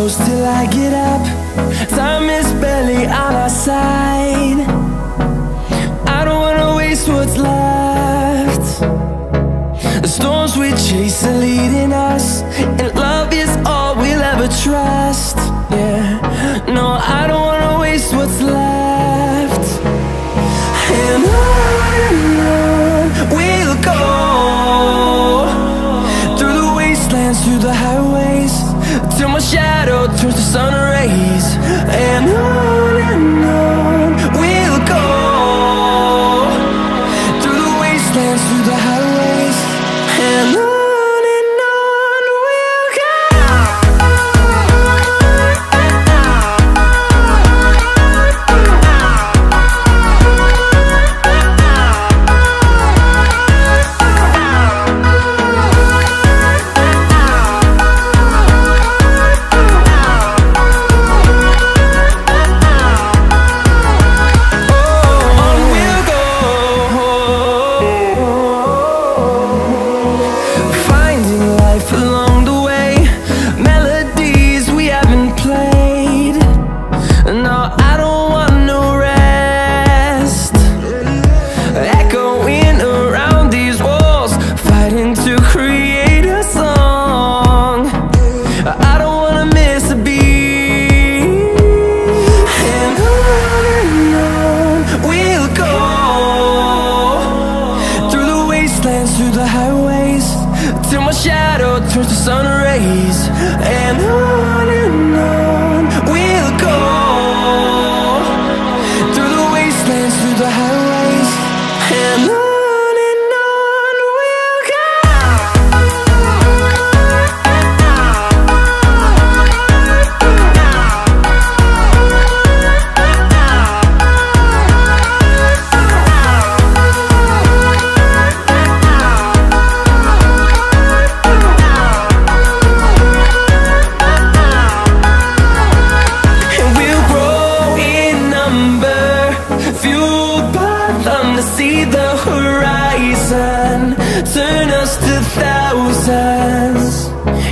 close till I get up. Time is barely on our side. I don't wanna waste what's left. The storms we chase are leading us, and love is all we'll ever trust. Yeah, no, I don't wanna waste what's left. And on we'll go, through the wastelands, through the highways, till my shadow turns to sun rays. And on we'll go, through the wastelands, through the highways, and on. Through the highways, till my shadow turns to sun rays. And on we'll go, through the wastelands, through the highways, and on. See the horizon turn us to thousands,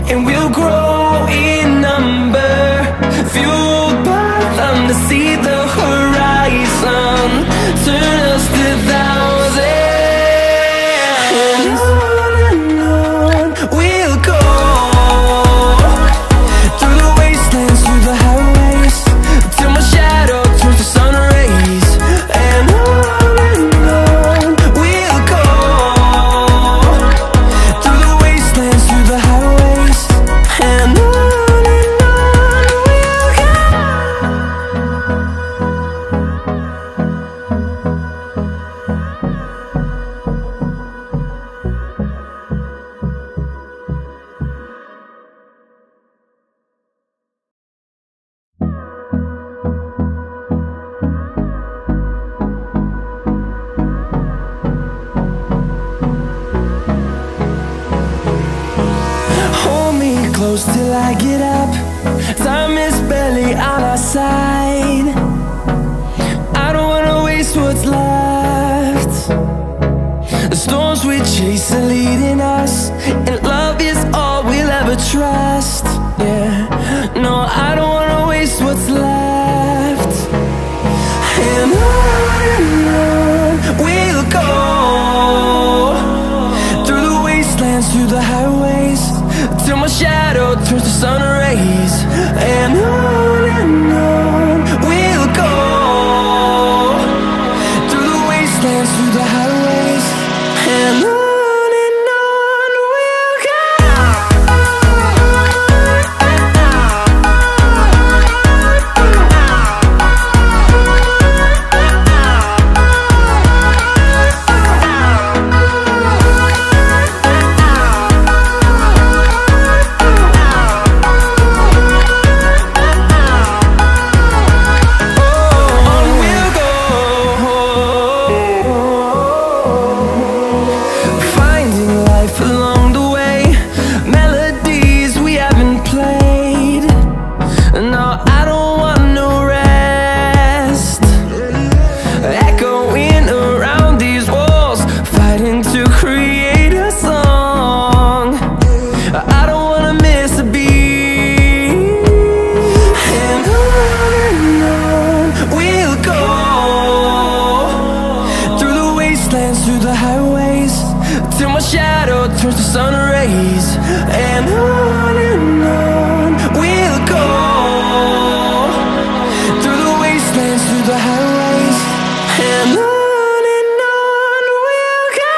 and we'll grow in number, fueled by them. To see the horizon turn us to thousands, and on we'll go, through the wastelands, through the highways, till my shadow turns to sun rays. And on close till I get up. Time is barely on our side. I don't wanna waste what's left. The storms we chase are leading us, and love is all we'll ever trust. Yeah, no, I don't wanna waste what's left. And on we'll go, through the wastelands, through the highways, till my shadow turns to sun rays. And on we'll go, through the wastelands, through the highways, and on. go through the wastelands, through the highways, till my shadow turns to sun rays. And on we'll go through the wastelands, through the highways, and on we'll go.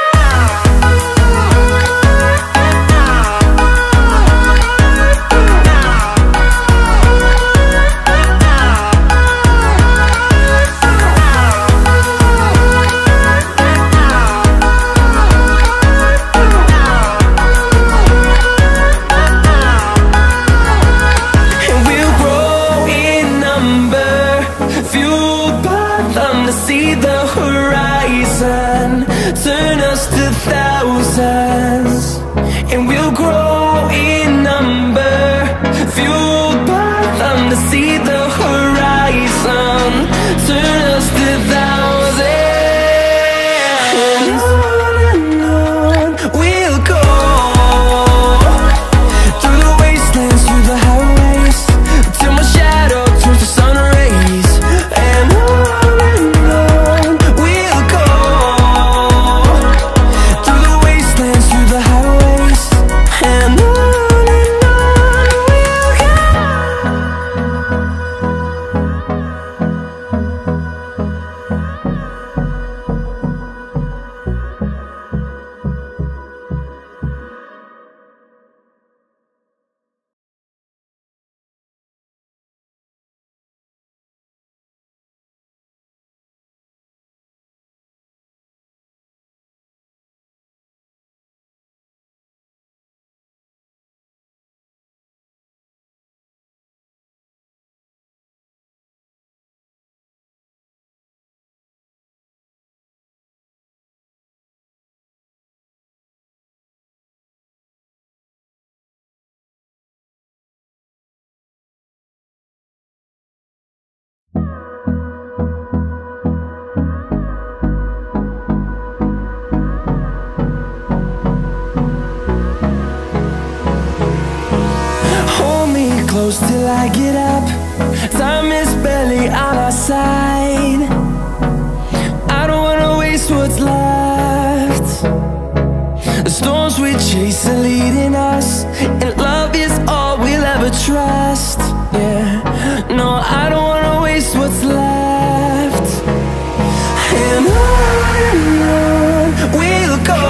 See the horizon turn us to thousands, and we'll grow in number, fueled by them. To see the horizon turn us to thousands, and on we'll go through the wastelands, through the highways, till my shadow turns to sun rays. And close till I get up. Time is barely on our side. I don't wanna waste what's left. The storms we chase are leading us, and love is all we'll ever trust. Yeah, no, I don't wanna waste what's left. And on we'll go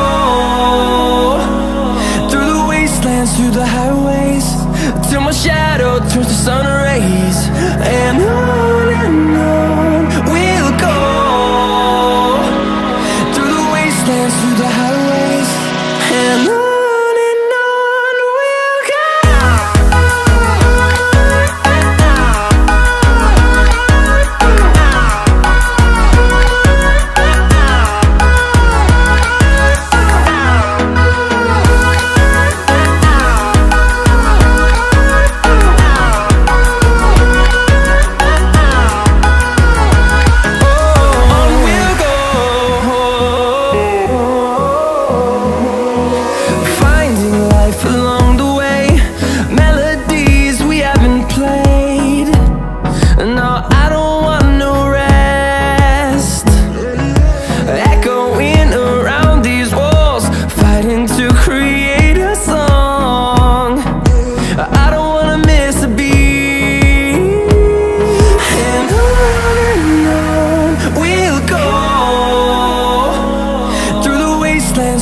through the wastelands, through the highways, till my shadow turns to sun rays. And on we'll go through the wastelands, through the highways, and on we'll go.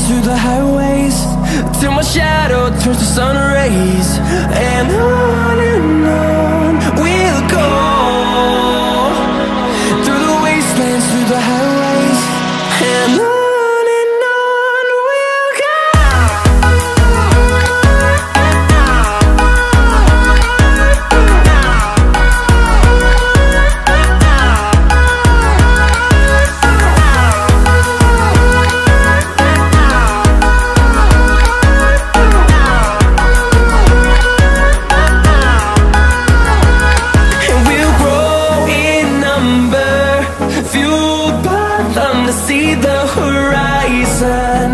Through the highways, till my shadow turns to sun rays. And on we'll go through the wastelands, through the highways, and on we'll go. See the horizon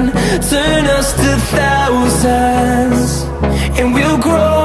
turn us to thousands, and we'll grow